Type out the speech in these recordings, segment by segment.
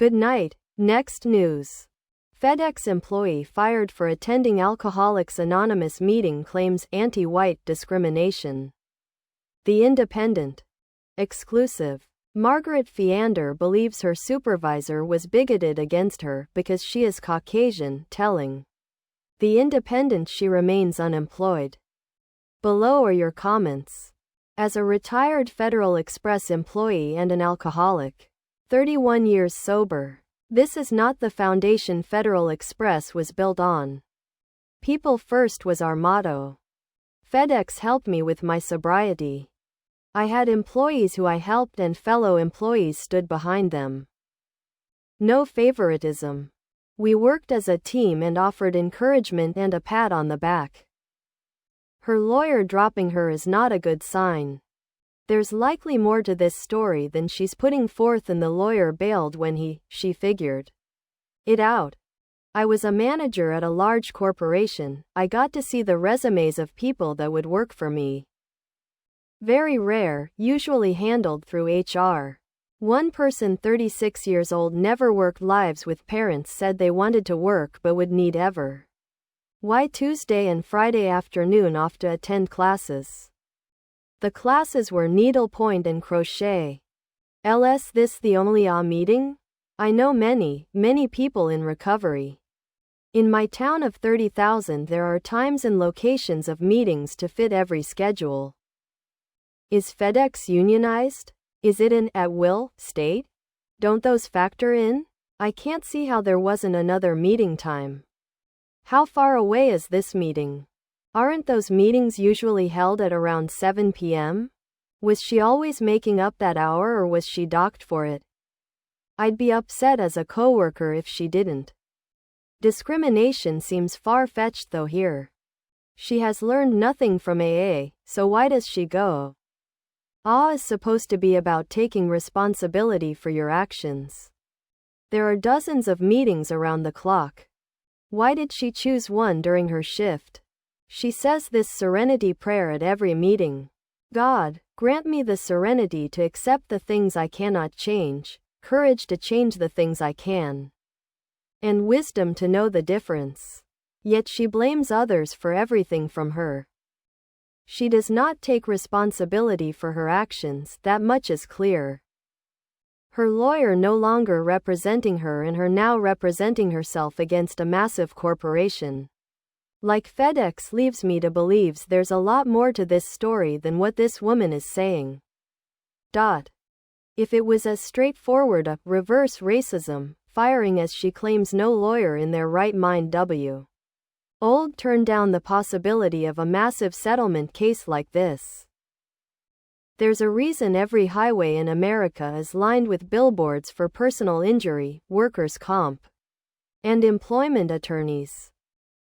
Good night. Next news. FedEx employee fired for attending Alcoholics Anonymous meeting claims anti-white discrimination. The Independent. Exclusive. Margaret Fiander believes her supervisor was bigoted against her because she is Caucasian, telling The Independent she remains unemployed. Below are your comments. As a retired Federal Express employee and an alcoholic, 31 years sober, this is not the foundation Federal Express was built on. People first was our motto. FedEx helped me with my sobriety. I had employees who I helped and fellow employees stood behind them. No favoritism. We worked as a team and offered encouragement and a pat on the back. Her lawyer dropping her is not a good sign. There's likely more to this story than she's putting forth, and the lawyer bailed when she figured it out. I was a manager at a large corporation. I got to see the resumes of people that would work for me. Very rare, usually handled through HR. One person 36 years old never worked lives with parents said they wanted to work but would need ever. Why Tuesday and Friday afternoon off to attend classes. The classes were needlepoint and crochet. LS this the only meeting? I know many people in recovery. In my town of 30,000 there are times and locations of meetings to fit every schedule. Is FedEx unionized? Is it an at-will state? Don't those factor in? I can't see how there wasn't another meeting time. How far away is this meeting? Aren't those meetings usually held at around 7 p.m.? Was she always making up that hour or was she docked for it? I'd be upset as a coworker if she didn't. Discrimination seems far-fetched though here. She has learned nothing from AA, so why does she go? AA is supposed to be about taking responsibility for your actions. There are dozens of meetings around the clock. Why did she choose one during her shift? She says this serenity prayer at every meeting. God, grant me the serenity to accept the things I cannot change, courage to change the things I can, and wisdom to know the difference. Yet she blames others for everything from her. She does not take responsibility for her actions, that much is clear. Her lawyer no longer representing her and her now representing herself against a massive corporation. Like FedEx leaves me to believe there's a lot more to this story than what this woman is saying. If it was as straightforward a reverse racism, firing as she claims no lawyer in their right mind old turned down the possibility of a massive settlement case like this. There's a reason every highway in America is lined with billboards for personal injury, workers' comp, and employment attorneys.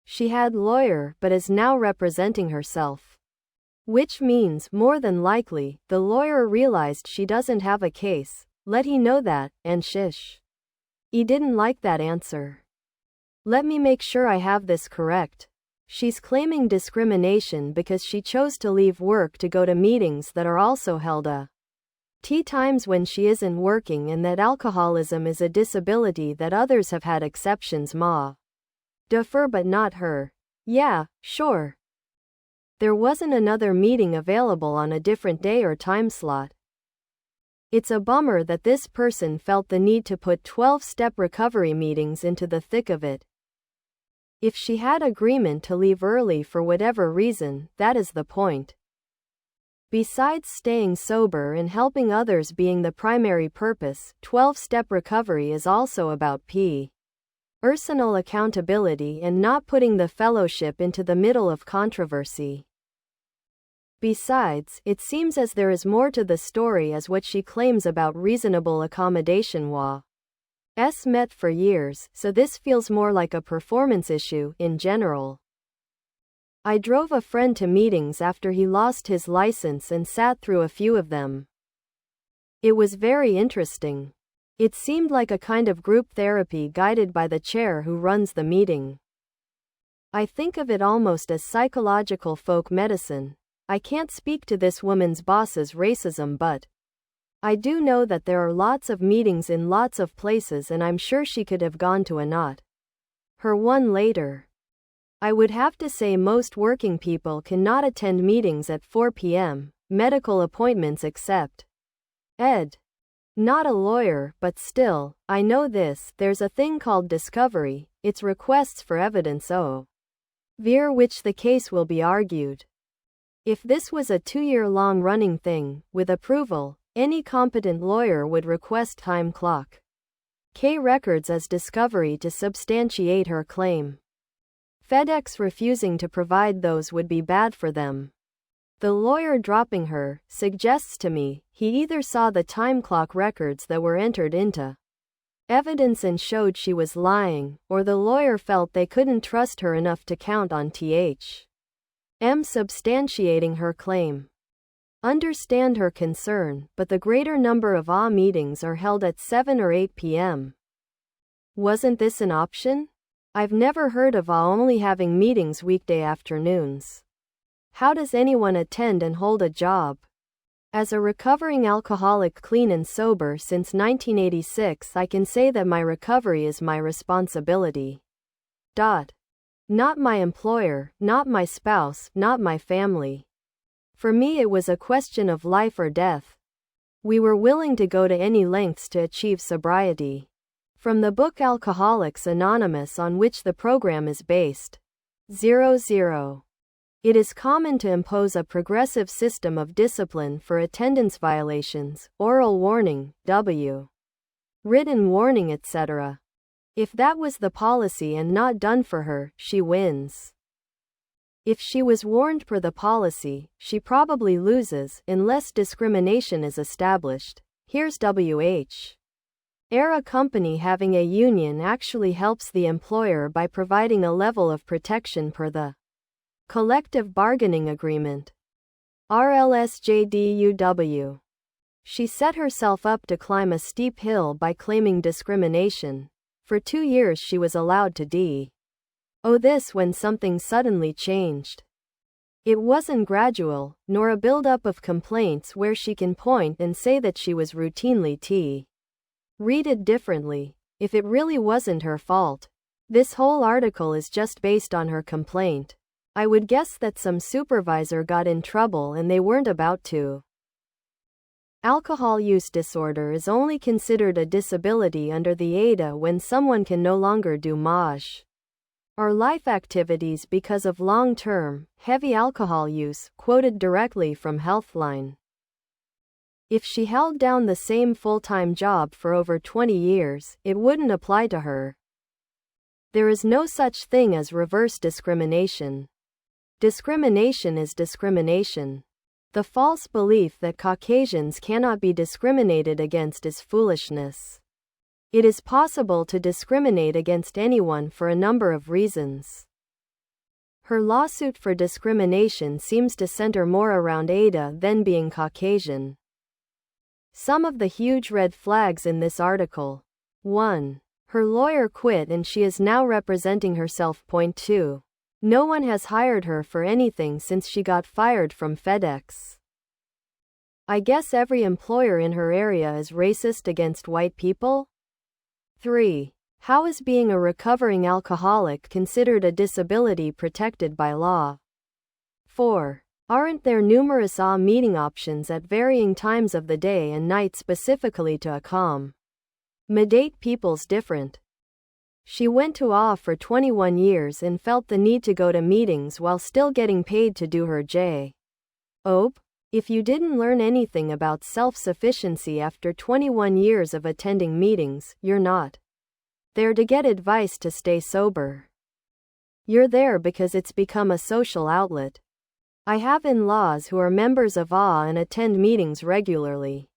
She had lawyer but is now representing herself. Which means, more than likely, the lawyer realized she doesn't have a case, let he know that, and shish. He didn't like that answer. Let me make sure I have this correct. She's claiming discrimination because she chose to leave work to go to meetings that are also held times when she isn't working, and that alcoholism is a disability that others have had exceptions defer but not her. Yeah, sure. There wasn't another meeting available on a different day or time slot. It's a bummer that this person felt the need to put 12-step recovery meetings into the thick of it. If she had agreement to leave early for whatever reason, that is the point. Besides staying sober and helping others being the primary purpose, 12-step recovery is also about personal accountability and not putting the fellowship into the middle of controversy. Besides, it seems as there is more to the story as what she claims about reasonable accommodation was met for years, so this feels more like a performance issue in general. I drove a friend to meetings after he lost his license and sat through a few of them. It was very interesting. It seemed like a kind of group therapy guided by the chair who runs the meeting. I think of it almost as psychological folk medicine. I can't speak to this woman's boss's racism, but I do know that there are lots of meetings in lots of places, and I'm sure she could have gone to a not. Her one later. I would have to say most working people cannot attend meetings at 4 p.m., medical appointments except. Ed. Not a lawyer, but still, I know this, there's a thing called discovery, it's requests for evidence via which the case will be argued. If this was a 2-year-long running thing, with approval, any competent lawyer would request time clock K records as discovery to substantiate her claim. FedEx refusing to provide those would be bad for them. The lawyer dropping her suggests to me he either saw the time clock records that were entered into evidence and showed she was lying, or the lawyer felt they couldn't trust her enough to count on THM substantiating her claim. Understand her concern, but the greater number of meetings are held at 7 or 8 p.m. Wasn't this an option? I've never heard of only having meetings weekday afternoons. How does anyone attend and hold a job? As a recovering alcoholic clean and sober since 1986, I can say that my recovery is my responsibility. Not my employer, not my spouse, not my family. For me it was a question of life or death. We were willing to go to any lengths to achieve sobriety. From the book Alcoholics Anonymous, on which the program is based. 00. It is common to impose a progressive system of discipline for attendance violations, oral warning, written warning, etc. If that was the policy and not done for her, she wins. If she was warned per the policy, she probably loses, unless discrimination is established. Here's WH. A company having a union actually helps the employer by providing a level of protection per the collective bargaining agreement. RLSJDUW. She set herself up to climb a steep hill by claiming discrimination. For 2 years she was allowed to this when something suddenly changed. It wasn't gradual, nor a build-up of complaints where she can point and say that she was routinely read it differently, if it really wasn't her fault. This whole article is just based on her complaint. I would guess that some supervisor got in trouble and they weren't about to. Alcohol use disorder is only considered a disability under the ADA when someone can no longer do MAJ or life activities because of long-term, heavy alcohol use, quoted directly from Healthline. If she held down the same full-time job for over 20 years, it wouldn't apply to her. There is no such thing as reverse discrimination. Discrimination is discrimination. The false belief that Caucasians cannot be discriminated against is foolishness. It is possible to discriminate against anyone for a number of reasons. Her lawsuit for discrimination seems to center more around Ada than being Caucasian. Some of the huge red flags in this article. 1. Her lawyer quit and she is now representing herself. 2. No one has hired her for anything since she got fired from FedEx. I guess every employer in her area is racist against white people? 3. How is being a recovering alcoholic considered a disability protected by law? 4. Aren't there numerous meeting options at varying times of the day and night specifically to accommodate people's different? She went to for 21 years and felt the need to go to meetings while still getting paid to do her job. If you didn't learn anything about self-sufficiency after 21 years of attending meetings, you're not there to get advice to stay sober. You're there because it's become a social outlet. I have in-laws who are members of and attend meetings regularly.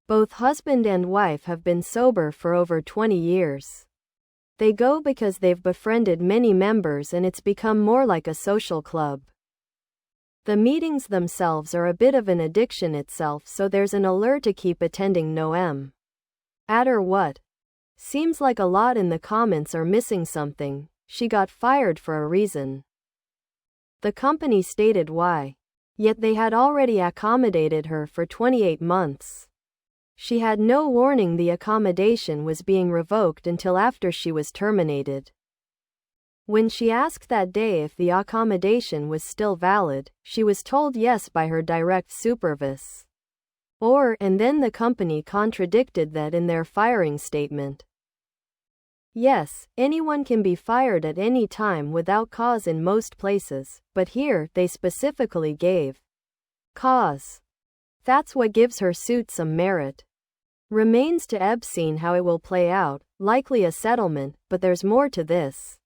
Both husband and wife have been sober for over 20 years. They go because they've befriended many members and it's become more like a social club. The meetings themselves are a bit of an addiction itself, so there's an allure to keep attending no matter what. Seems like a lot in the comments are missing something. She got fired for a reason. The company stated why. Yet they had already accommodated her for 28 months. She had no warning the accommodation was being revoked until after she was terminated. When she asked that day if the accommodation was still valid, she was told yes by her direct supervisor. And then the company contradicted that in their firing statement. Yes, anyone can be fired at any time without cause in most places, but here they specifically gave cause. That's what gives her suit some merit. Remains to be seen how it will play out, likely a settlement, but there's more to this.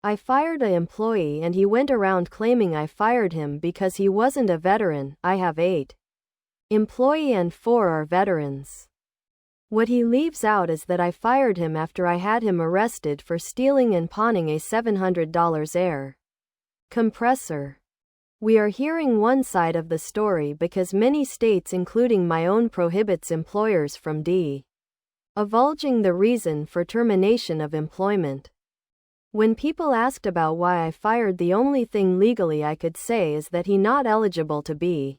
I fired an employee and he went around claiming I fired him because he wasn't a veteran. I have 8 employees and 4 are veterans. What he leaves out is that I fired him after I had him arrested for stealing and pawning a $700 air compressor. We are hearing one side of the story because many states including my own prohibits employers from divulging the reason for termination of employment. When people asked about why I fired, the only thing legally I could say is that he's not eligible to be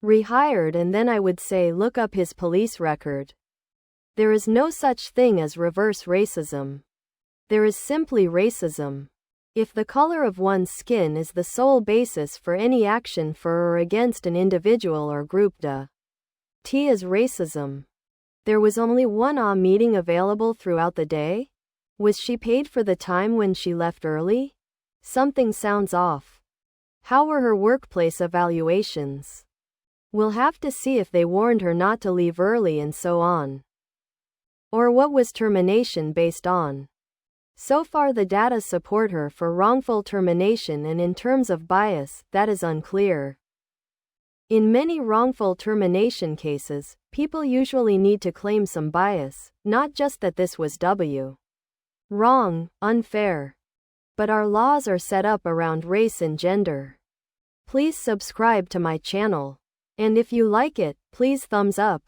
rehired, and then I would say look up his police record. There is no such thing as reverse racism. There is simply racism. If the color of one's skin is the sole basis for any action for or against an individual or group, T is racism. There was only one meeting available throughout the day? Was she paid for the time when she left early? Something sounds off. How were her workplace evaluations? We'll have to see if they warned her not to leave early and so on. Or what was termination based on? So far the data support her for wrongful termination, and in terms of bias, that is unclear. In many wrongful termination cases, people usually need to claim some bias, not just that this was wrong, unfair. But our laws are set up around race and gender. Please subscribe to my channel. And if you like it, please thumbs up.